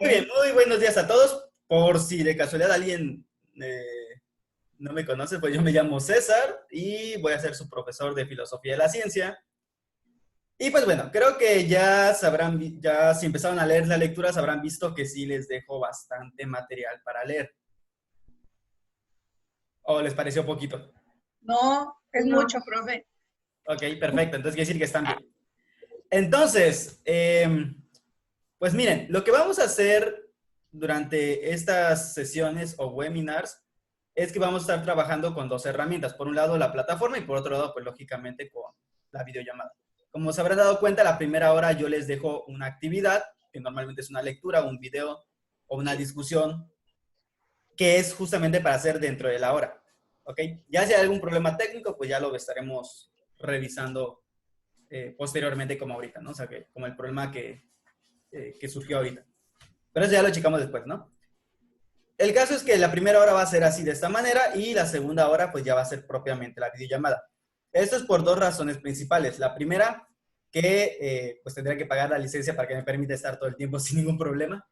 Muy bien, muy buenos días a todos. Por si de casualidad alguien no me conoce, pues yo me llamo César y voy a ser su profesor de Filosofía de la Ciencia. Y pues bueno, creo que ya sabrán, ya si empezaron a leer la lectura, habrán visto que sí les dejo bastante material para leer. ¿O les pareció poquito? No, es mucho, profe. Ok, perfecto. Entonces quiere decir que están bien. Entonces, pues miren, lo que vamos a hacer durante estas sesiones o webinars es que vamos a estar trabajando con dos herramientas. Por un lado, la plataforma y por otro lado, pues lógicamente con la videollamada. Como se habrán dado cuenta, la primera hora yo les dejo una actividad, que normalmente es una lectura, un video o una discusión, que es justamente para hacer dentro de la hora. ¿Ok? Ya si hay algún problema técnico, pues ya lo estaremos revisando posteriormente como ahorita, ¿no? O sea, que como el problema que surgió ahorita. Pero eso ya lo checamos después, ¿no? El caso es que la primera hora va a ser así de esta manera y la segunda hora pues ya va a ser propiamente la videollamada. Esto es por dos razones principales. La primera, que pues tendría que pagar la licencia para que me permita estar todo el tiempo sin ningún problema,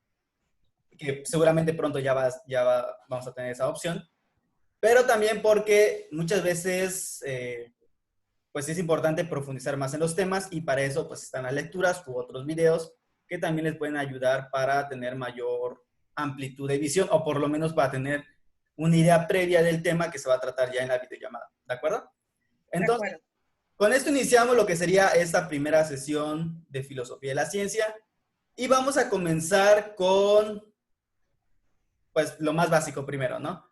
que seguramente pronto vamos a tener esa opción. Pero también porque muchas veces pues es importante profundizar más en los temas y para eso pues están las lecturas u otros videos que también les pueden ayudar para tener mayor amplitud de visión o por lo menos para tener una idea previa del tema que se va a tratar ya en la videollamada. ¿De acuerdo? Entonces, De acuerdo. con esto iniciamos lo que sería esta primera sesión de Filosofía de la Ciencia y vamos a comenzar con, pues, lo más básico primero, ¿no?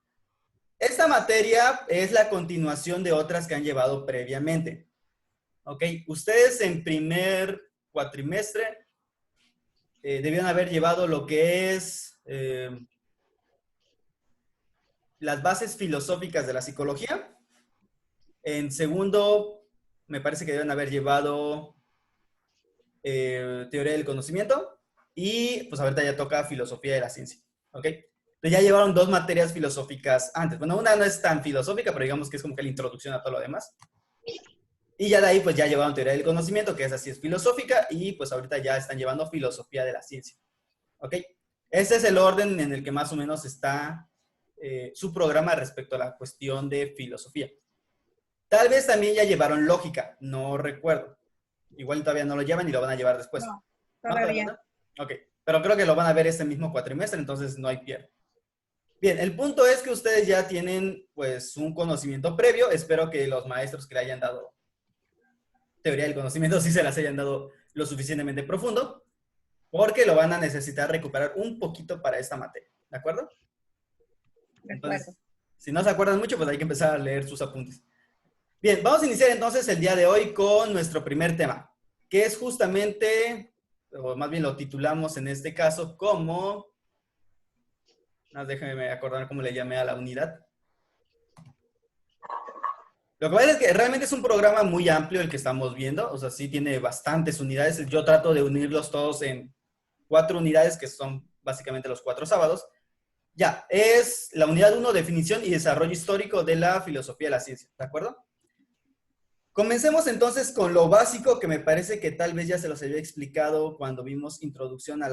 Esta materia es la continuación de otras que han llevado previamente. ¿Ok? Ustedes en primer cuatrimestre debían haber llevado lo que es las bases filosóficas de la psicología. En segundo, me parece que deben haber llevado teoría del conocimiento. Y pues ahorita ya toca filosofía de la ciencia. ¿Ok? Entonces ya llevaron dos materias filosóficas antes. Bueno, una no es tan filosófica, pero digamos que es como que la introducción a todo lo demás. Y ya de ahí pues ya llevaron teoría del conocimiento, que es así, es filosófica, y pues ahorita ya están llevando filosofía de la ciencia. ¿Ok? Ese es el orden en el que más o menos está su programa respecto a la cuestión de filosofía. Tal vez también ya llevaron lógica, no recuerdo. Igual todavía no lo llevan y lo van a llevar después. No, ¿No? ¿Todavía todavía. no? Ok, pero creo que lo van a ver este mismo cuatrimestre, entonces no hay pierde. Bien, el punto es que ustedes ya tienen pues un conocimiento previo. Espero que los maestros que le hayan dado teoría del conocimiento sí se las hayan dado lo suficientemente profundo, porque lo van a necesitar recuperar un poquito para esta materia. ¿De acuerdo? De acuerdo. Entonces, si no se acuerdan mucho, pues hay que empezar a leer sus apuntes. Bien, vamos a iniciar entonces el día de hoy con nuestro primer tema, que es justamente, o más bien lo titulamos en este caso como, déjenme acordar cómo le llamé a la unidad. Lo que pasa es que realmente es un programa muy amplio el que estamos viendo, o sea, sí tiene bastantes unidades. Yo trato de unirlos todos en 4 unidades, que son básicamente los 4 sábados. Ya, es la unidad 1, definición y desarrollo histórico de la filosofía de la ciencia, ¿de acuerdo? Comencemos entonces con lo básico, que me parece que tal vez ya se los había explicado cuando vimos introducción a o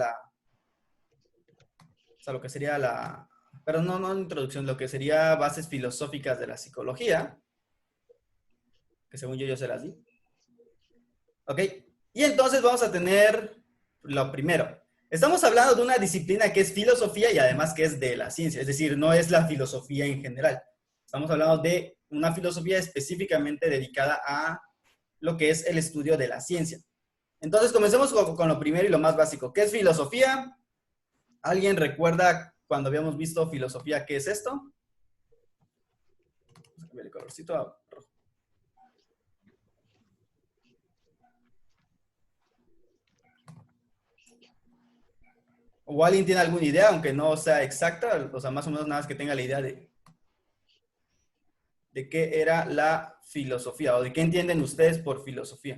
sea, lo que sería pero no introducción, lo que sería bases filosóficas de la psicología, que según yo se las di. ¿Ok? Y entonces vamos a tener lo primero. Estamos hablando de una disciplina que es filosofía y además que es de la ciencia, es decir, no es la filosofía en general. Estamos hablando de una filosofía específicamente dedicada a lo que es el estudio de la ciencia. Entonces, comencemos con lo primero y lo más básico. ¿Qué es filosofía? ¿Alguien recuerda cuando habíamos visto filosofía qué es esto? Vamos a cambiar el colorcito a rojo. ¿O alguien tiene alguna idea, aunque no sea exacta? O sea, más o menos nada más que tenga la idea de qué era la filosofía o de qué entienden ustedes por filosofía.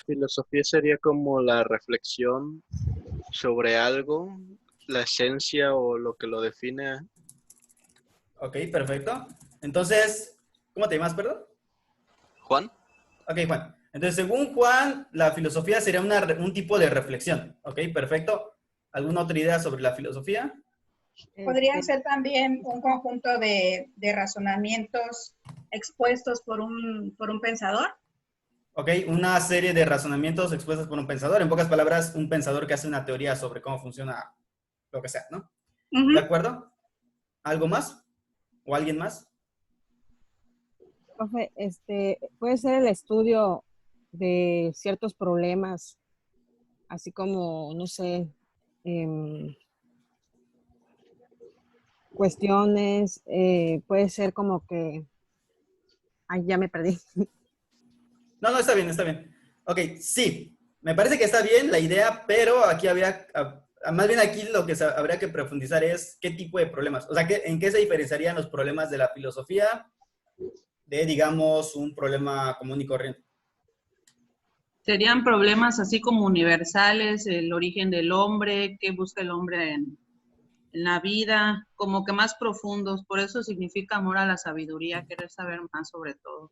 Filosofía sería como la reflexión sobre algo, la esencia o lo que lo define. Ok, perfecto. Entonces, ¿cómo te llamas, perdón? Juan. Ok, Juan. Entonces, según Juan, la filosofía sería un tipo de reflexión. Ok, perfecto. ¿Alguna otra idea sobre la filosofía? Podrían ser también un conjunto de razonamientos expuestos por un pensador. Ok, una serie de razonamientos expuestos por un pensador. En pocas palabras, un pensador que hace una teoría sobre cómo funciona lo que sea, ¿no? ¿De acuerdo? ¿Algo más? ¿O alguien más? Profe, puede ser el estudio de ciertos problemas, así como, no sé, cuestiones, puede ser como que, ay, ya me perdí. No, no, está bien, está bien. Ok, sí, me parece que está bien la idea, pero aquí habría, más bien aquí lo que habría que profundizar es qué tipo de problemas, o sea, en qué se diferenciarían los problemas de la filosofía de, digamos, un problema común y corriente. Serían problemas así como universales, el origen del hombre, qué busca el hombre en la vida, como que más profundos. Por eso significa amor a la sabiduría, querer saber más sobre todo.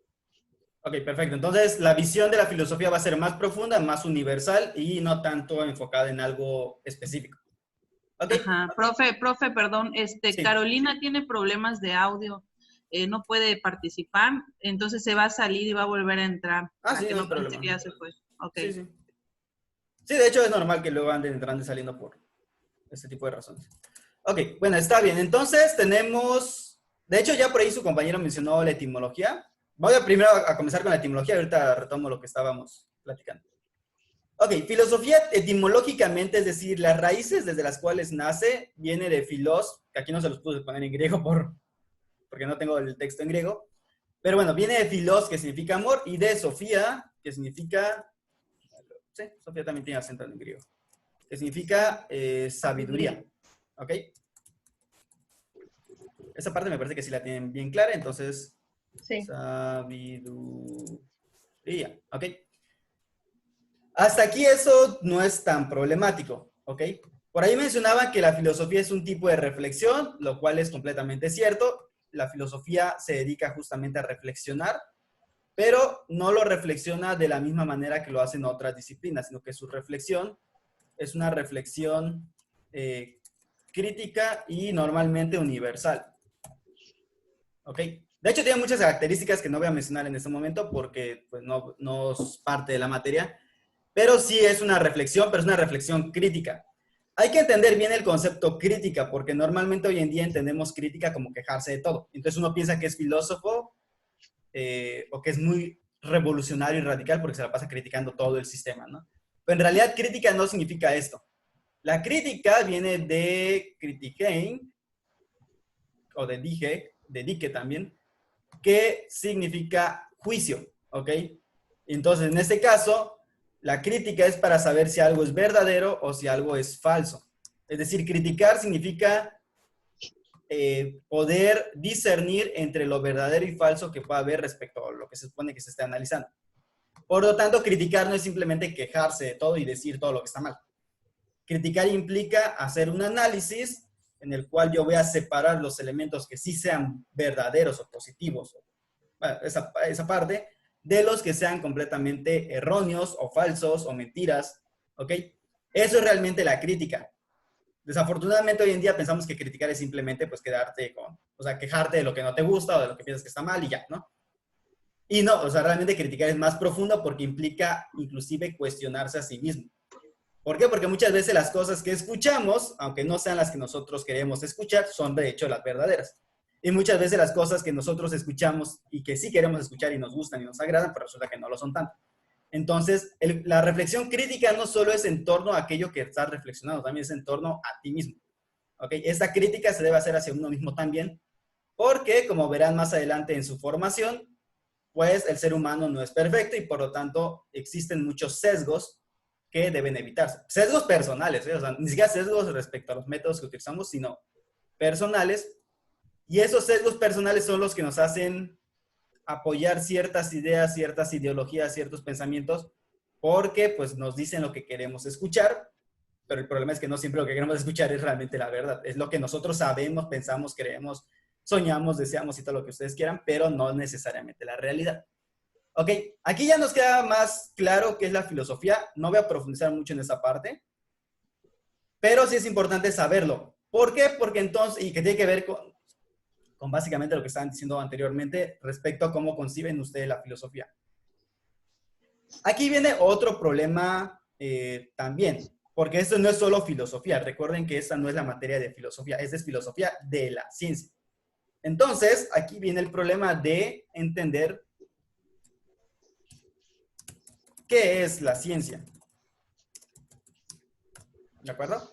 Ok, perfecto. Entonces, la visión de la filosofía va a ser más profunda, más universal y no tanto enfocada en algo específico. Ok. Ajá. Profe, perdón, Sí. Carolina tiene problemas de audio, no puede participar, entonces se va a salir y va a volver a entrar. Ah, sí, Que no hay no pensé problema. que ya se fue. Ok. Sí, sí. Sí, de hecho es normal que luego anden entrando y saliendo por este tipo de razones. Ok, bueno, está bien. Entonces tenemos, de hecho ya por ahí su compañero mencionó la etimología. Voy a primero a comenzar con la etimología, ahorita retomo lo que estábamos platicando. Ok, filosofía etimológicamente, es decir, las raíces desde las cuales nace, viene de filos, que aquí no se los puse poner en griego porque no tengo el texto en griego, pero bueno, viene de filos, que significa amor, y de Sofía, que significa, sí, Sofía también tiene acento en griego, que significa sabiduría, ¿ok? Esa parte me parece que sí la tienen bien clara, entonces, Sí. sabiduría, ¿ok? Hasta aquí eso no es tan problemático, ¿ok? Por ahí mencionaba que la filosofía es un tipo de reflexión, lo cual es completamente cierto. La filosofía se dedica justamente a reflexionar, pero no lo reflexiona de la misma manera que lo hacen otras disciplinas, sino que su reflexión es una reflexión crítica y normalmente universal. ¿Ok? De hecho, tiene muchas características que no voy a mencionar en este momento porque pues, no es parte de la materia, pero sí es una reflexión, pero es una reflexión crítica. Hay que entender bien el concepto crítica, porque normalmente hoy en día entendemos crítica como quejarse de todo. Entonces uno piensa que es filósofo o que es muy revolucionario y radical porque se la pasa criticando todo el sistema, ¿no? Pero en realidad crítica no significa esto. La crítica viene de critiquein, o de dike también, que significa juicio, ¿ok? Entonces, en este caso, la crítica es para saber si algo es verdadero o si algo es falso. Es decir, criticar significa poder discernir entre lo verdadero y falso que pueda haber respecto a lo que se supone que se esté analizando. Por lo tanto, criticar no es simplemente quejarse de todo y decir todo lo que está mal. Criticar implica hacer un análisis en el cual yo voy a separar los elementos que sí sean verdaderos o positivos, bueno, esa parte, de los que sean completamente erróneos o falsos o mentiras, ¿ok? Eso es realmente la crítica. Desafortunadamente hoy en día pensamos que criticar es simplemente pues quedarte con, o sea, quejarte de lo que no te gusta o de lo que piensas que está mal y ya, ¿no? Y no, o sea, realmente criticar es más profundo porque implica inclusive cuestionarse a sí mismo. ¿Por qué? Porque muchas veces las cosas que escuchamos, aunque no sean las que nosotros queremos escuchar, son de hecho las verdaderas. Y muchas veces las cosas que nosotros escuchamos y que sí queremos escuchar y nos gustan y nos agradan, pero resulta que no lo son tanto. Entonces, la reflexión crítica no solo es en torno a aquello que estás reflexionando, también es en torno a ti mismo. ¿Ok? Esta crítica se debe hacer hacia uno mismo también, porque como verán más adelante en su formación, pues el ser humano no es perfecto y por lo tanto existen muchos sesgos que deben evitarse. Sesgos personales, ¿eh? O sea, ni siquiera sesgos respecto a los métodos que utilizamos, sino personales. Y esos sesgos personales son los que nos hacen apoyar ciertas ideas, ciertas ideologías, ciertos pensamientos, porque pues nos dicen lo que queremos escuchar, pero el problema es que no siempre lo que queremos escuchar es realmente la verdad. Es lo que nosotros sabemos, pensamos, creemos, soñamos, deseamos y todo lo que ustedes quieran, pero no necesariamente la realidad. Ok, aquí ya nos queda más claro qué es la filosofía. No voy a profundizar mucho en esa parte, Pero sí es importante saberlo. ¿Por qué? Porque entonces, y que tiene que ver con básicamente lo que estaban diciendo anteriormente respecto a cómo conciben ustedes la filosofía. Aquí viene otro problema también, porque esto no es solo filosofía. Recuerden que esta no es la materia de filosofía, esta es filosofía de la ciencia. Entonces, aquí viene el problema de entender qué es la ciencia. ¿De acuerdo?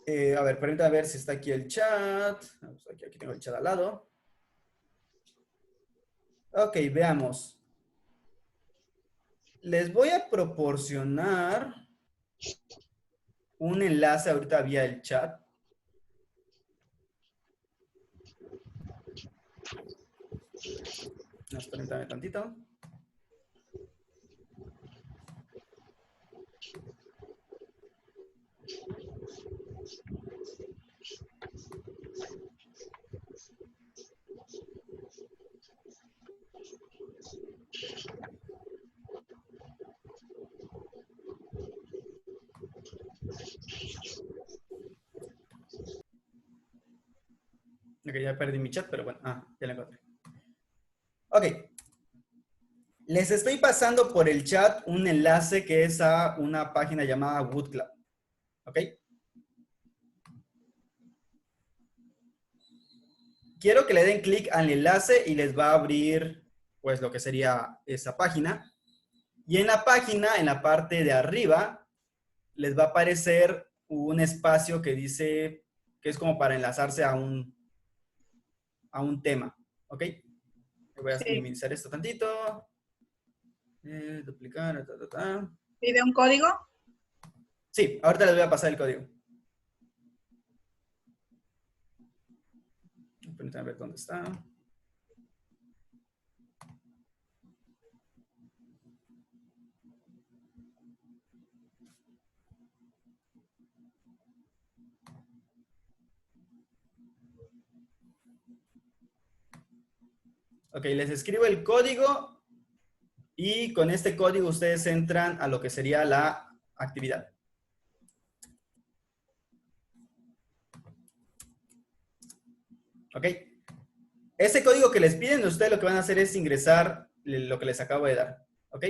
A ver, permítame ver si está aquí el chat. Aquí tengo el chat al lado. Ok, veamos. Les voy a proporcionar un enlace ahorita vía el chat. Permítame tantito. Ok, ya perdí mi chat, pero bueno. Ya lo encontré. Ok. Les estoy pasando por el chat un enlace que es a una página llamada WoodClap. ¿Ok? Quiero que le den clic al enlace y les va a abrir, pues, lo que sería esa página. Y en la página, en la parte de arriba, les va a aparecer un espacio que dice que es como para enlazarse a un tema. ¿Ok? Voy a minimizar esto tantito. Duplicar. ¿Pide un código? Sí, ahorita les voy a pasar el código. Permítanme ver dónde está. Ok, les escribo el código y con este código ustedes entran a lo que sería la actividad. Ok. Ese código que les piden, ustedes lo que van a hacer es ingresar lo que les acabo de dar. Ok.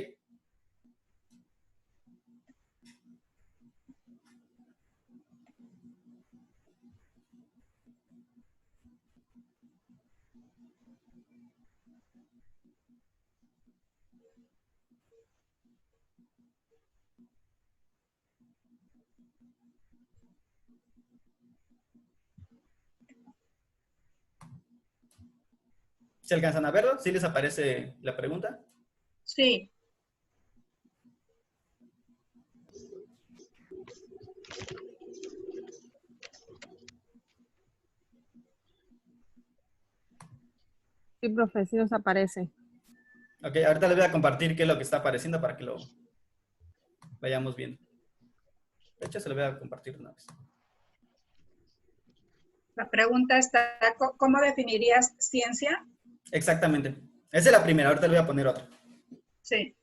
¿Se alcanzan a verlo? ¿Sí les aparece la pregunta? Sí. Sí, profe, sí nos aparece. Ok, ahorita les voy a compartir qué es lo que está apareciendo para que lo vayamos viendo. De hecho, se lo voy a compartir una vez. La pregunta está, ¿cómo definirías ciencia? Exactamente. Esa es la primera, ahorita le voy a poner otra. Sí.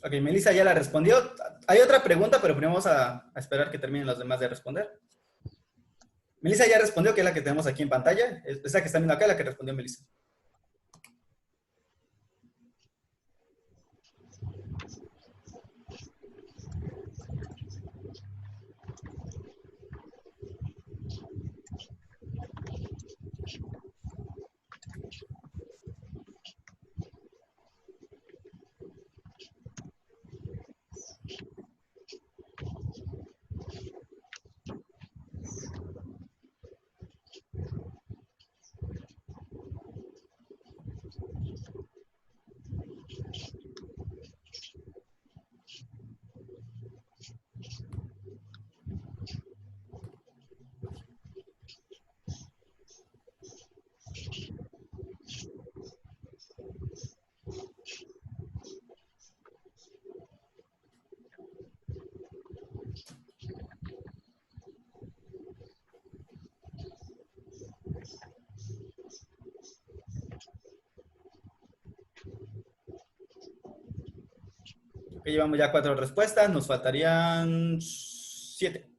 Ok, Melissa ya la respondió. Hay otra pregunta, pero primero vamos a esperar que terminen los demás de responder. Melissa ya respondió, que es la que tenemos aquí en pantalla. Esa que están viendo acá es la que respondió Melissa. Ok, llevamos ya 4 respuestas, nos faltarían 7.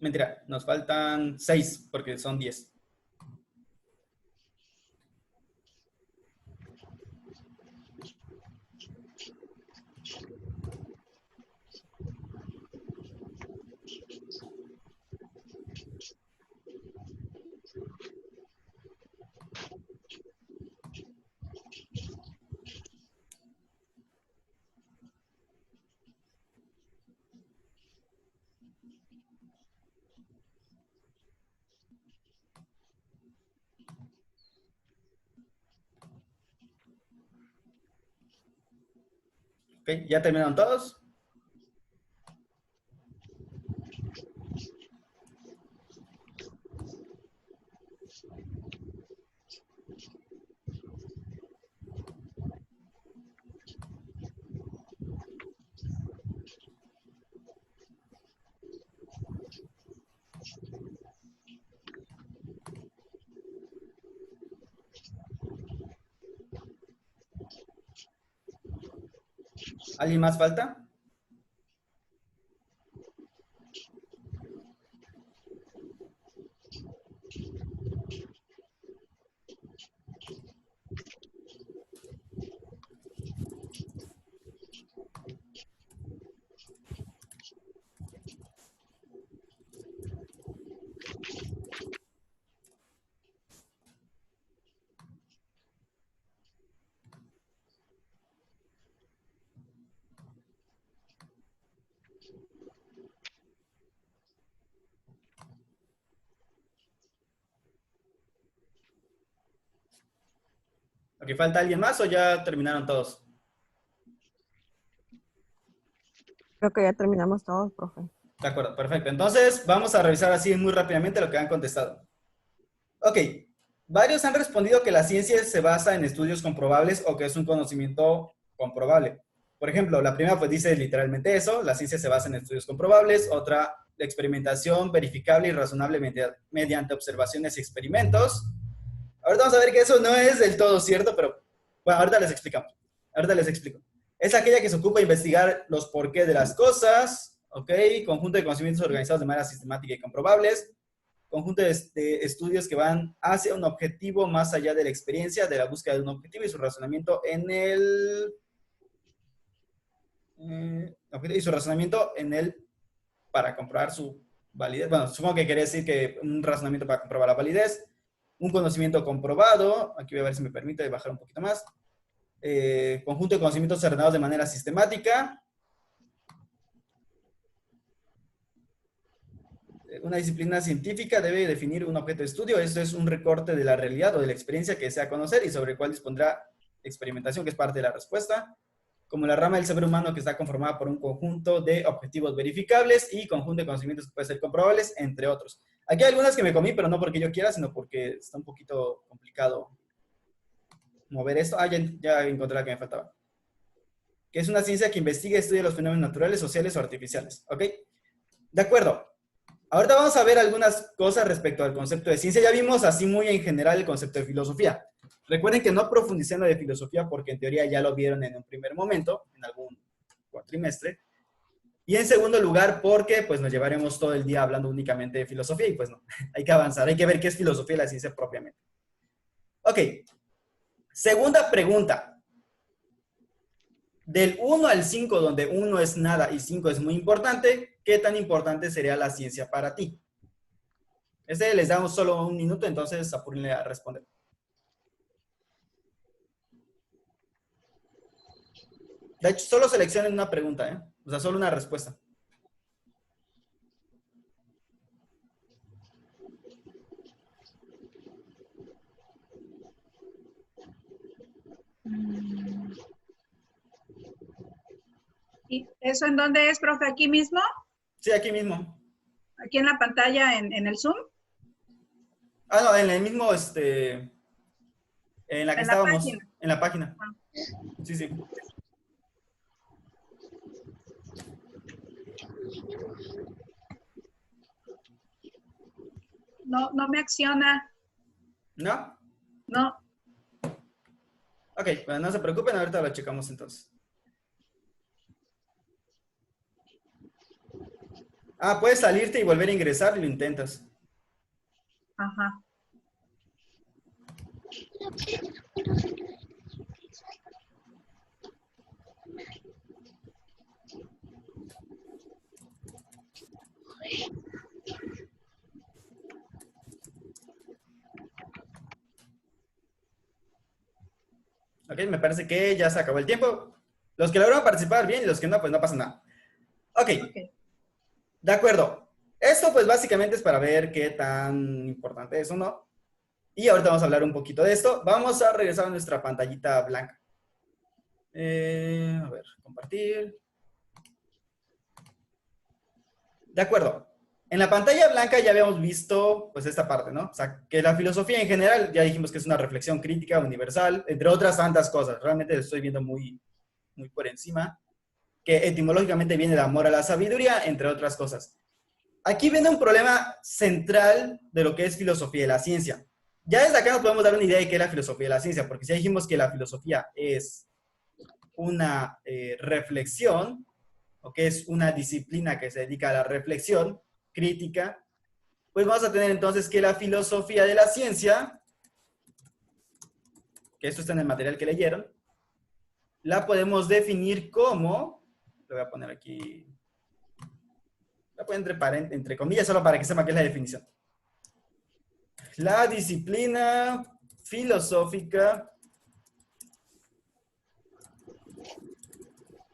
Mentira, nos faltan 6 porque son 10. Ok, ¿ya terminaron todos? ¿Alguien más falta? Ok, ¿falta alguien más o ya terminaron todos? Creo que ya terminamos todos, profe. De acuerdo, perfecto. Entonces, vamos a revisar así muy rápidamente lo que han contestado. Ok, varios han respondido que la ciencia se basa en estudios comprobables o que es un conocimiento comprobable. Por ejemplo, la primera pues dice literalmente eso, la ciencia se basa en estudios comprobables. Otra, la experimentación verificable y razonable mediante observaciones y experimentos. Ahorita vamos a ver que eso no es del todo cierto, pero bueno, ahorita les explicamos. Ahorita les explico. Es aquella que se ocupa de investigar los porqués de las cosas, ¿ok? Conjunto de conocimientos organizados de manera sistemática y comprobables. Conjunto de estudios que van hacia un objetivo más allá de la experiencia, de la búsqueda de un objetivo y su razonamiento en el... y su razonamiento en el... para comprobar su validez. Bueno, supongo que quería decir que un razonamiento para comprobar la validez. Un conocimiento comprobado, aquí voy a ver si me permite bajar un poquito más. Conjunto de conocimientos ordenados de manera sistemática. Una disciplina científica debe definir un objeto de estudio. Esto es un recorte de la realidad o de la experiencia que desea conocer y sobre el cual dispondrá experimentación, que es parte de la respuesta. Como la rama del saber humano que está conformada por un conjunto de objetivos verificables y conjunto de conocimientos que pueden ser comprobables, entre otros. Aquí hay algunas que me comí, pero no porque yo quiera, sino porque está un poquito complicado mover esto. Ah, ya encontré la que me faltaba. Que es una ciencia que investiga y estudia los fenómenos naturales, sociales o artificiales. ¿Ok? De acuerdo. Ahorita vamos a ver algunas cosas respecto al concepto de ciencia. Ya vimos así muy en general el concepto de filosofía. Recuerden que no profundicé en lo de filosofía porque en teoría ya lo vieron en un primer momento, en algún cuatrimestre. Y en segundo lugar porque pues nos llevaremos todo el día hablando únicamente de filosofía y pues no, hay que avanzar, hay que ver qué es filosofía y la ciencia propiamente. Ok, segunda pregunta. Del 1 al 5, donde 1 es nada y 5 es muy importante, ¿qué tan importante sería la ciencia para ti? Les damos solo un minuto, entonces apúrenle a responder. De hecho, solo seleccionen una pregunta, ¿eh? O sea, solo una respuesta. ¿Y eso en dónde es, profe? ¿Aquí mismo? Sí, aquí mismo. ¿Aquí en la pantalla, en el Zoom? Ah, no, en el mismo, en la que En la estábamos, página. en la página. Ah. Sí, sí. No, no me acciona. ¿No? No. Ok, bueno, no se preocupen, ahorita lo checamos entonces. Ah, puedes salirte y volver a ingresar y lo intentas. Ajá. Ok, me parece que ya se acabó el tiempo. Los que lograron participar, bien, y los que no, pues no pasa nada. Ok, Ok. de acuerdo. Esto pues básicamente es para ver qué tan importante es o no. Y ahorita vamos a hablar un poquito de esto. Vamos a regresar a nuestra pantallita blanca. A ver, compartir. De acuerdo. En la pantalla blanca ya habíamos visto pues esta parte, ¿no? O sea, que la filosofía en general, ya dijimos que es una reflexión crítica, universal, entre otras tantas cosas. Realmente lo estoy viendo muy por encima. Que etimológicamente viene de amor a la sabiduría, entre otras cosas. Aquí viene un problema central de lo que es filosofía de la ciencia. Ya desde acá nos podemos dar una idea de qué es la filosofía de la ciencia, porque si dijimos que la filosofía es una reflexión, o que es una disciplina que se dedica a la reflexión crítica, pues vamos a tener entonces que la filosofía de la ciencia, que esto está en el material que leyeron, la podemos definir como, lo voy a poner aquí, la pongo entre comillas solo para que sepa qué es la definición. La disciplina filosófica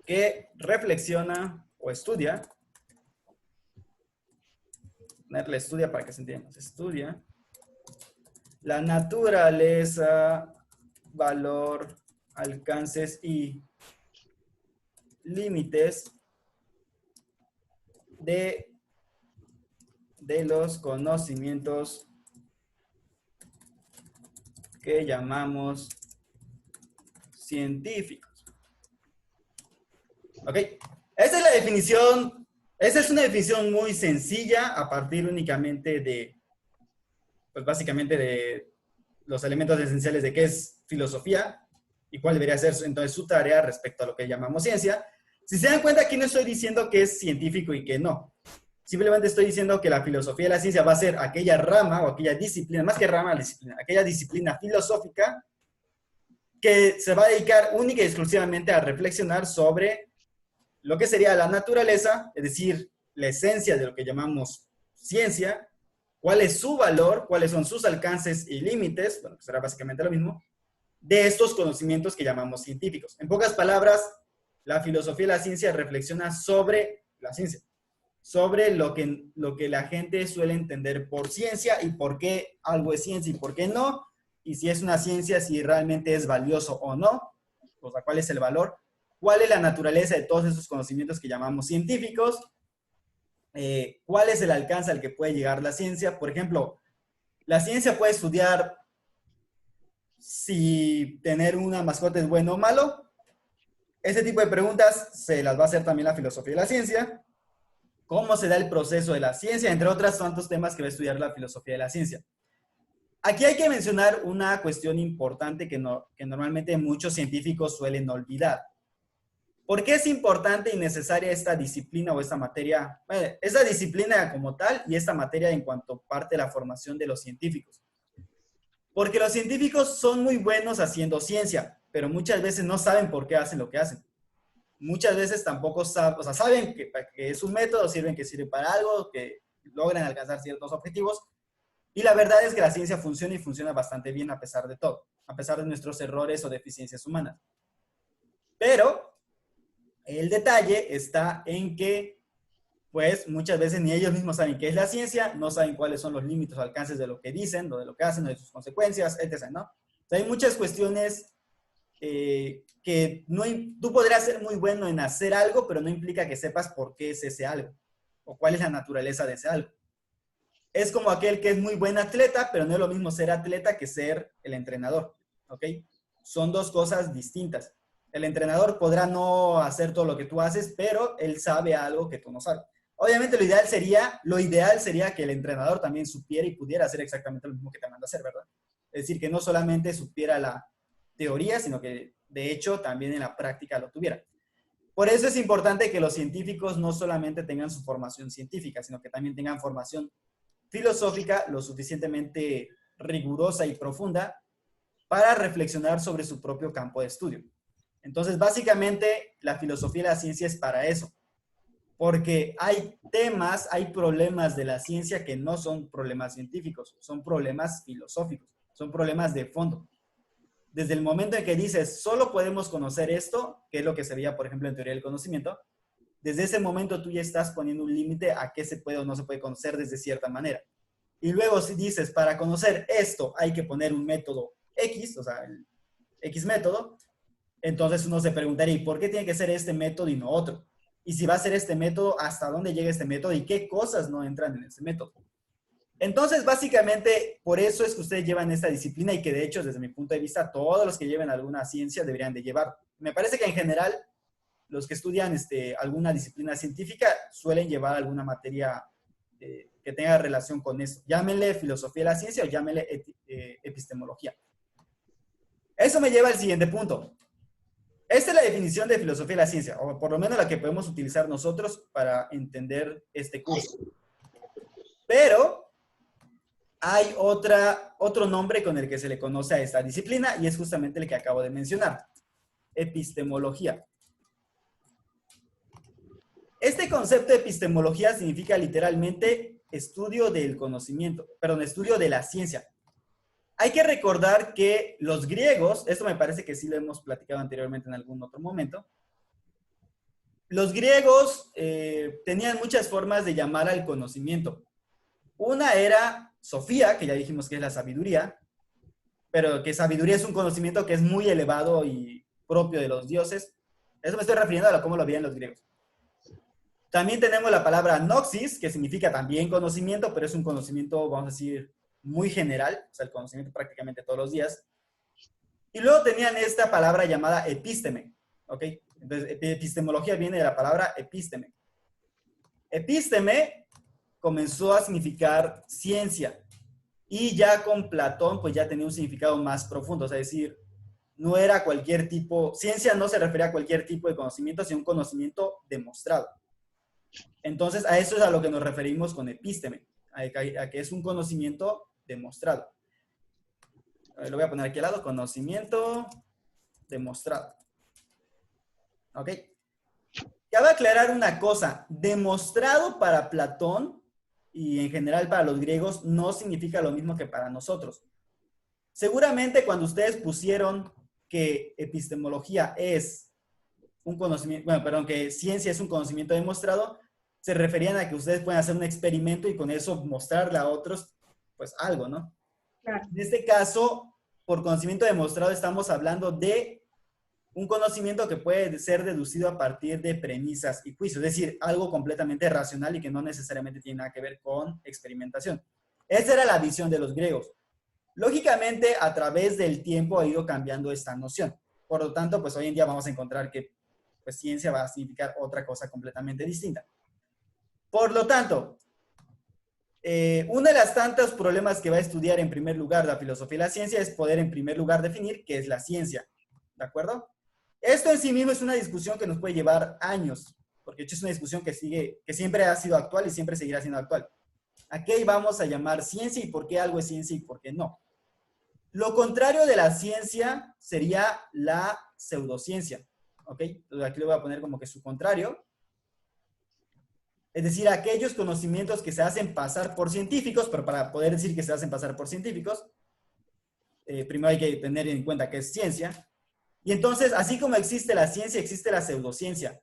que reflexiona o estudia, ponerle estudia para que se entienda, estudia la naturaleza, valor, alcances y límites de los conocimientos que llamamos científicos. ¿Ok? Esa es la definición, esa es una definición muy sencilla a partir únicamente de, pues básicamente de los elementos esenciales de qué es filosofía y cuál debería ser entonces su tarea respecto a lo que llamamos ciencia. Si se dan cuenta, aquí no estoy diciendo que es científico y que no. Simplemente estoy diciendo que la filosofía de la ciencia va a ser aquella rama o aquella disciplina, más que rama, disciplina, aquella disciplina filosófica que se va a dedicar única y exclusivamente a reflexionar sobre lo que sería la naturaleza, es decir, la esencia de lo que llamamos ciencia, cuál es su valor, cuáles son sus alcances y límites, bueno, que será básicamente lo mismo, de estos conocimientos que llamamos científicos. En pocas palabras, la filosofía de la ciencia reflexiona sobre la ciencia, sobre lo que la gente suele entender por ciencia y por qué algo es ciencia y por qué no, y si es una ciencia, si realmente es valioso o no, o sea, cuál es el valor, cuál es la naturaleza de todos esos conocimientos que llamamos científicos, cuál es el alcance al que puede llegar la ciencia. Por ejemplo, la ciencia puede estudiar si tener una mascota es bueno o malo. Ese tipo de preguntas se las va a hacer también la filosofía de la ciencia. ¿Cómo se da el proceso de la ciencia? Entre otros tantos temas que va a estudiar la filosofía de la ciencia. Aquí hay que mencionar una cuestión importante que normalmente muchos científicos suelen olvidar. ¿Por qué es importante y necesaria esta disciplina o esta materia? Bueno, esta disciplina como tal y esta materia en cuanto parte de la formación de los científicos. Porque los científicos son muy buenos haciendo ciencia, pero muchas veces no saben por qué hacen lo que hacen. Muchas veces tampoco saben, o sea, saben que es un método, que sirve para algo, que logran alcanzar ciertos objetivos. Y la verdad es que la ciencia funciona y funciona bastante bien a pesar de todo, a pesar de nuestros errores o deficiencias humanas. Pero el detalle está en que, pues, muchas veces ni ellos mismos saben qué es la ciencia, no saben cuáles son los límites o alcances de lo que dicen, o de lo que hacen, o de sus consecuencias, etc., ¿no? O sea, hay muchas cuestiones que no, tú podrías ser muy bueno en hacer algo, pero no implica que sepas por qué es ese algo, o cuál es la naturaleza de ese algo. Es como aquel que es muy buen atleta, pero no es lo mismo ser atleta que ser el entrenador, ¿ok? Son dos cosas distintas. El entrenador podrá no hacer todo lo que tú haces, pero él sabe algo que tú no sabes. Obviamente lo ideal sería que el entrenador también supiera y pudiera hacer exactamente lo mismo que te manda a hacer, ¿verdad? Es decir, que no solamente supiera teoría, sino que de hecho también en la práctica lo tuviera. Por eso es importante que los científicos no solamente tengan su formación científica, sino que también tengan formación filosófica lo suficientemente rigurosa y profunda para reflexionar sobre su propio campo de estudio. Entonces, básicamente, la filosofía y la ciencia es para eso, porque hay temas, hay problemas de la ciencia que no son problemas científicos, son problemas filosóficos, son problemas de fondo. Desde el momento en que dices, solo podemos conocer esto, que es lo que se veía, por ejemplo, en teoría del conocimiento, desde ese momento tú ya estás poniendo un límite a qué se puede o no se puede conocer desde cierta manera. Y luego si dices, para conocer esto hay que poner un método X, o sea, el X método, entonces uno se preguntaría, ¿y por qué tiene que ser este método y no otro? Y si va a ser este método, ¿hasta dónde llega este método y qué cosas no entran en ese método? Entonces, básicamente, por eso es que ustedes llevan esta disciplina y que de hecho, desde mi punto de vista, todos los que lleven alguna ciencia deberían de llevar. Me parece que en general, los que estudian alguna disciplina científica suelen llevar alguna materia que tenga relación con eso. Llámenle filosofía de la ciencia o llámenle epistemología. Eso me lleva al siguiente punto. Esta es la definición de filosofía de la ciencia, o por lo menos la que podemos utilizar nosotros para entender este curso. Pero hay otro nombre con el que se le conoce a esta disciplina y es justamente el que acabo de mencionar, epistemología. Este concepto de epistemología significa literalmente estudio del conocimiento, perdón, estudio de la ciencia. Hay que recordar que los griegos, esto me parece que sí lo hemos platicado anteriormente en algún otro momento, los griegos tenían muchas formas de llamar al conocimiento. Una era Sofía, que ya dijimos que es la sabiduría, pero que sabiduría es un conocimiento que es muy elevado y propio de los dioses. Eso me estoy refiriendo a cómo lo veían los griegos. También tenemos la palabra noxis, que significa también conocimiento, pero es un conocimiento, vamos a decir, muy general, o sea, el conocimiento prácticamente todos los días. Y luego tenían esta palabra llamada epísteme, ¿ok? Entonces, epistemología viene de la palabra epísteme. Epísteme comenzó a significar ciencia, y ya con Platón, pues ya tenía un significado más profundo, o sea, es decir, no era cualquier tipo, ciencia no se refería a cualquier tipo de conocimiento, sino un conocimiento demostrado. Entonces, a eso es a lo que nos referimos con epísteme, a que es un conocimiento demostrado. Lo voy a poner aquí al lado, conocimiento demostrado. ¿Ok? Cabe aclarar una cosa, demostrado para Platón y en general para los griegos no significa lo mismo que para nosotros. Seguramente cuando ustedes pusieron que epistemología es un conocimiento, bueno, perdón, que ciencia es un conocimiento demostrado, se referían a que ustedes pueden hacer un experimento y con eso mostrarle a otros, pues algo, ¿no? Claro. En este caso, por conocimiento demostrado estamos hablando de un conocimiento que puede ser deducido a partir de premisas y juicios, es decir, algo completamente racional y que no necesariamente tiene nada que ver con experimentación. Esa era la visión de los griegos. Lógicamente, a través del tiempo ha ido cambiando esta noción. Por lo tanto, pues hoy en día vamos a encontrar que pues, ciencia va a significar otra cosa completamente distinta. Por lo tanto, uno de los tantos problemas que va a estudiar en primer lugar la filosofía y la ciencia es poder en primer lugar definir qué es la ciencia. ¿De acuerdo? Esto en sí mismo es una discusión que nos puede llevar años, porque de hecho es una discusión que siempre ha sido actual y siempre seguirá siendo actual. ¿A qué vamos a llamar ciencia y por qué algo es ciencia y por qué no? Lo contrario de la ciencia sería la pseudociencia, ¿ok? Entonces aquí le voy a poner como que su contrario. Es decir, aquellos conocimientos que se hacen pasar por científicos, pero para poder decir que se hacen pasar por científicos, primero hay que tener en cuenta que es ciencia. Y entonces, así como existe la ciencia, existe la pseudociencia.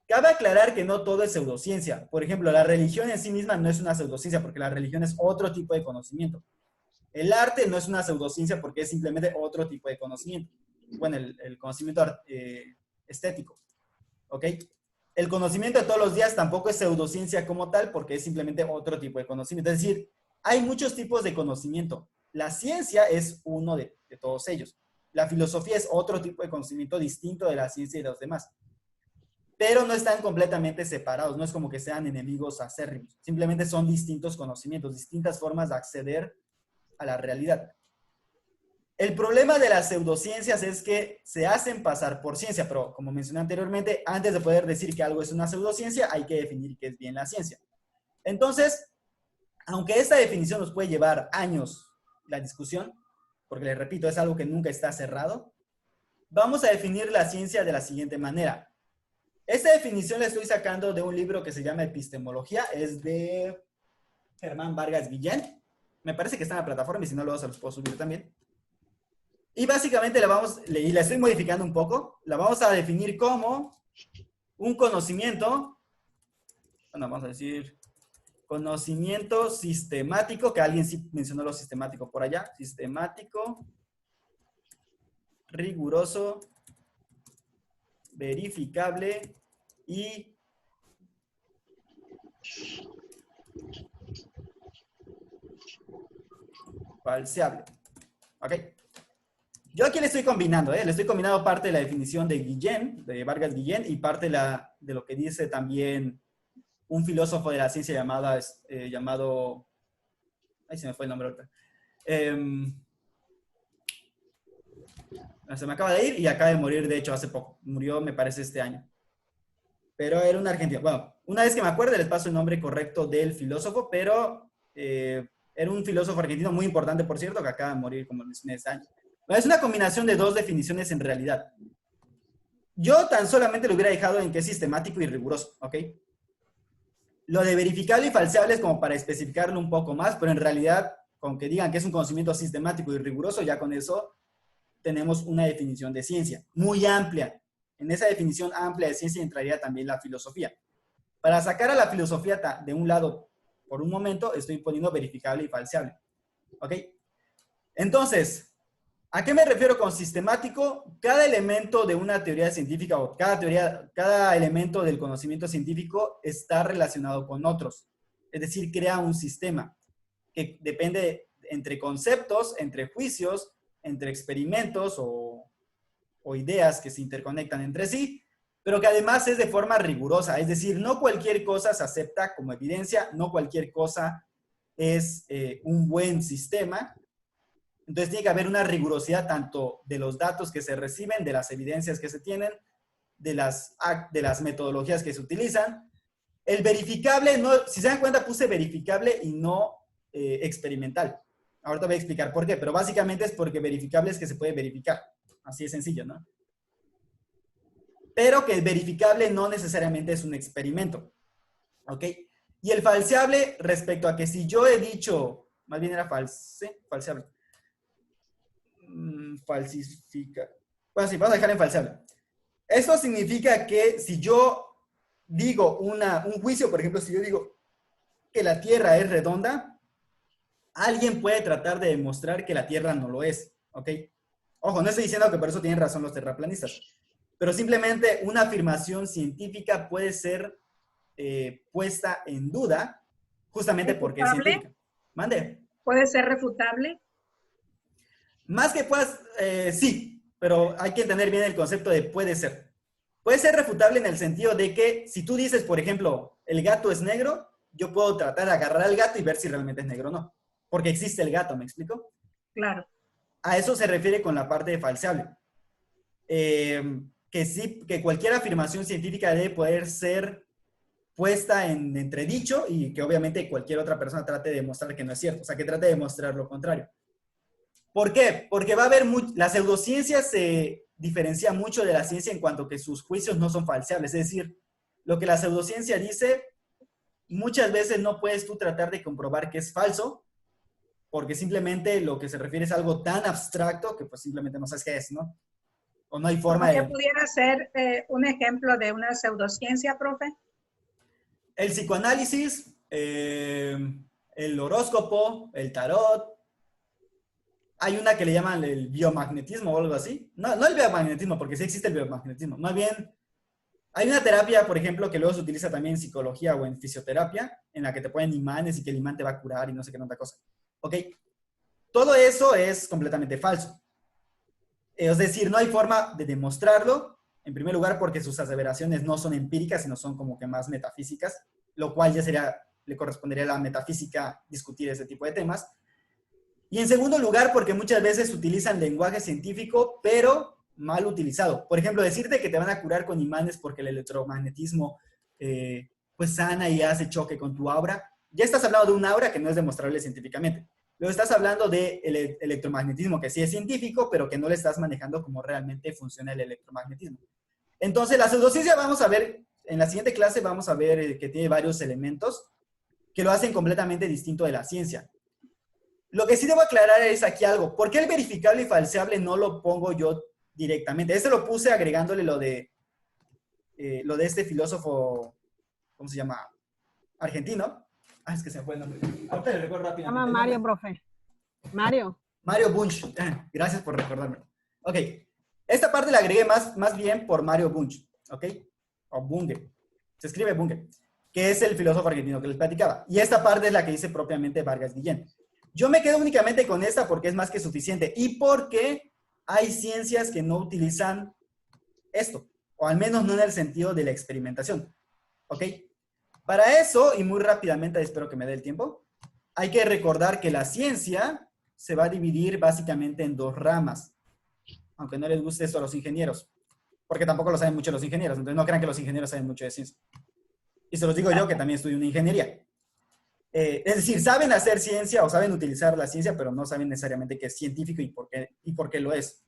Cabe aclarar que no todo es pseudociencia. Por ejemplo, la religión en sí misma no es una pseudociencia porque la religión es otro tipo de conocimiento. El arte no es una pseudociencia porque es simplemente otro tipo de conocimiento. Bueno, el conocimiento estético. ¿Ok? El conocimiento de todos los días tampoco es pseudociencia como tal porque es simplemente otro tipo de conocimiento. Es decir, hay muchos tipos de conocimiento. La ciencia es uno de todos ellos. La filosofía es otro tipo de conocimiento distinto de la ciencia y de los demás. Pero no están completamente separados, no es como que sean enemigos acérrimos. Simplemente son distintos conocimientos, distintas formas de acceder a la realidad. El problema de las pseudociencias es que se hacen pasar por ciencia, pero como mencioné anteriormente, antes de poder decir que algo es una pseudociencia, hay que definir qué es bien la ciencia. Entonces, aunque esta definición nos puede llevar años la discusión, porque les repito, es algo que nunca está cerrado, vamos a definir la ciencia de la siguiente manera. Esta definición la estoy sacando de un libro que se llama Epistemología, es de Germán Vargas Guillén. Me parece que está en la plataforma y si no lo los puedo subir también. Y básicamente y la estoy modificando un poco, la vamos a definir como un conocimiento, bueno, vamos a decir, conocimiento sistemático, que alguien sí mencionó lo sistemático por allá, sistemático, riguroso, verificable y falseable. ¿Ok? Yo aquí le estoy combinando, le estoy combinando parte de la definición de Guillén, de Vargas Guillén, y parte de lo que dice también un filósofo de la ciencia llamado, ahí se me fue el nombre ahorita. Se me acaba de ir y acaba de morir, de hecho, hace poco. Murió, me parece, este año. Pero era un argentino. Bueno, una vez que me acuerde les paso el nombre correcto del filósofo, pero era un filósofo argentino muy importante, por cierto, que acaba de morir como en este año. Es una combinación de dos definiciones en realidad. Yo tan solamente lo hubiera dejado en que es sistemático y riguroso, ¿ok? Lo de verificable y falseable es como para especificarlo un poco más, pero en realidad, con que digan que es un conocimiento sistemático y riguroso, ya con eso tenemos una definición de ciencia muy amplia. En esa definición amplia de ciencia entraría también la filosofía. Para sacar a la filosofía de un lado por un momento, estoy poniendo verificable y falseable, ¿ok? Entonces, ¿a qué me refiero con sistemático? Cada elemento de una teoría científica o cada elemento del conocimiento científico está relacionado con otros. Es decir, crea un sistema que depende entre conceptos, entre juicios, entre experimentos o ideas que se interconectan entre sí, pero que además es de forma rigurosa. Es decir, no cualquier cosa se acepta como evidencia, no cualquier cosa es un buen sistema. Entonces tiene que haber una rigurosidad tanto de los datos que se reciben, de las evidencias que se tienen, de las metodologías que se utilizan. El verificable, no, si se dan cuenta, puse verificable y no experimental. Ahorita voy a explicar por qué, pero básicamente es porque verificable es que se puede verificar. Así de sencillo, ¿no? Pero que el verificable no necesariamente es un experimento. ¿Ok? Y el falseable respecto a que si yo he dicho, más bien era falseable. Falsifica. Bueno, sí, vamos a dejar en falseable. Eso significa que si yo digo un juicio, por ejemplo, si yo digo que la Tierra es redonda, alguien puede tratar de demostrar que la Tierra no lo es, ¿ok? Ojo, no estoy diciendo que por eso tienen razón los terraplanistas, pero simplemente una afirmación científica puede ser puesta en duda justamente porque es científica. Mande. ¿Puede ser refutable? Más que puedas, sí, pero hay que entender bien el concepto de puede ser. Puede ser refutable en el sentido de que si tú dices, por ejemplo, el gato es negro, yo puedo tratar de agarrar al gato y ver si realmente es negro o no. Porque existe el gato, ¿me explico? Claro. A eso se refiere con la parte de falseable. Que sí, que cualquier afirmación científica debe poder ser puesta en entredicho y que obviamente cualquier otra persona trate de demostrar que no es cierto. O sea, que trate de demostrar lo contrario. ¿Por qué? Porque va a haber la pseudociencia se diferencia mucho de la ciencia en cuanto que sus juicios no son falseables. Es decir, lo que la pseudociencia dice, muchas veces no puedes tú tratar de comprobar que es falso, porque simplemente lo que se refiere es algo tan abstracto que pues simplemente no sabes qué es, ¿no? O no hay forma de... ¿Qué pudiera ser un ejemplo de una pseudociencia, profe? El psicoanálisis, el horóscopo, el tarot. Hay una que le llaman el biomagnetismo o algo así. No el biomagnetismo, porque sí existe el biomagnetismo. Más bien, hay una terapia, por ejemplo, que luego se utiliza también en psicología o en fisioterapia, en la que te ponen imanes y que el imán te va a curar y no sé qué tanta cosa. ¿Ok? Todo eso es completamente falso. Es decir, no hay forma de demostrarlo, en primer lugar porque sus aseveraciones no son empíricas, sino son como que más metafísicas, lo cual ya le correspondería a la metafísica discutir ese tipo de temas. Y en segundo lugar, porque muchas veces utilizan lenguaje científico, pero mal utilizado. Por ejemplo, decirte que te van a curar con imanes porque el electromagnetismo pues sana y hace choque con tu aura. Ya estás hablando de un aura que no es demostrable científicamente. Luego estás hablando de electromagnetismo, que sí es científico, pero que no le estás manejando como realmente funciona el electromagnetismo. Entonces, la pseudociencia vamos a ver, en la siguiente clase vamos a ver que tiene varios elementos que lo hacen completamente distinto de la ciencia. Lo que sí debo aclarar es aquí algo. ¿Por qué el verificable y falseable no lo pongo yo directamente? Este lo puse agregándole lo de este filósofo, ¿cómo se llama? Argentino. Ah, es que se me fue el nombre. Ahorita le recuerdo Se rápidamente. llama Mario, profe. Mario. Mario Bunch. Gracias por recordarme. Ok. Esta parte la agregué más bien por Mario Bunch. ¿Ok? O Bunge. Se escribe Bunge. Que es el filósofo argentino que les platicaba. Y esta parte es la que dice propiamente Vargas Guillén. Yo me quedo únicamente con esta porque es más que suficiente. Y porque hay ciencias que no utilizan esto. O al menos no en el sentido de la experimentación. ¿Ok? Para eso, y muy rápidamente, espero que me dé el tiempo, hay que recordar que la ciencia se va a dividir básicamente en dos ramas. Aunque no les guste esto a los ingenieros. Porque tampoco lo saben mucho los ingenieros. Entonces no crean que los ingenieros saben mucho de ciencia. Y se los digo yo que también estudio una ingeniería. Es decir, saben hacer ciencia o saben utilizar la ciencia, pero no saben necesariamente qué es científico y por qué lo es.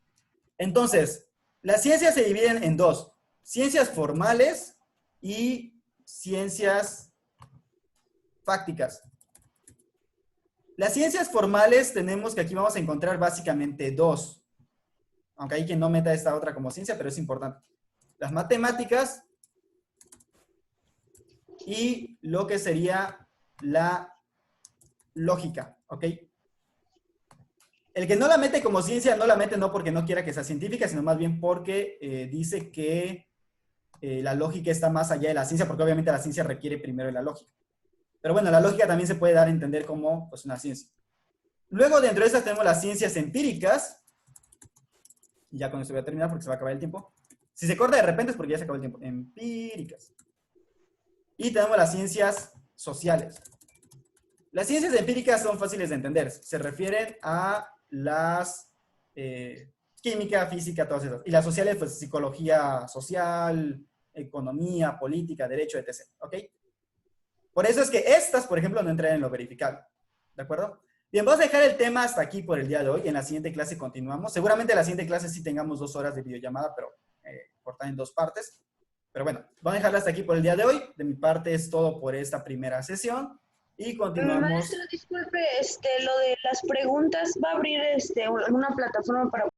Entonces, las ciencias se dividen en dos. Ciencias formales y ciencias fácticas. Las ciencias formales tenemos que aquí vamos a encontrar básicamente dos. Aunque hay quien no meta esta otra como ciencia, pero es importante. Las matemáticas y lo que sería la lógica, ¿ok? El que no la mete como ciencia, no la mete no porque no quiera que sea científica, sino más bien porque dice que la lógica está más allá de la ciencia, porque obviamente la ciencia requiere primero de la lógica. Pero bueno, la lógica también se puede dar a entender como pues, una ciencia. Luego, dentro de estas tenemos las ciencias empíricas. Y ya con esto voy a terminar porque se va a acabar el tiempo. Si se corta de repente es porque ya se acabó el tiempo. Empíricas. Y tenemos las ciencias sociales. Las ciencias empíricas son fáciles de entender. Se refieren a las química, física, todas esas. Y las sociales, pues psicología social, economía, política, derecho, etc. ¿Ok? Por eso es que estas, por ejemplo, no entran en lo verificable. ¿De acuerdo? Bien, vamos a dejar el tema hasta aquí por el día de hoy. En la siguiente clase continuamos. Seguramente en la siguiente clase sí tengamos 2 horas de videollamada, pero cortada en 2 partes. Pero bueno, vamos a dejarla hasta aquí por el día de hoy. De mi parte es todo por esta primera sesión. Y continuamos. Maestro, disculpe, lo de las preguntas, ¿va a abrir una plataforma para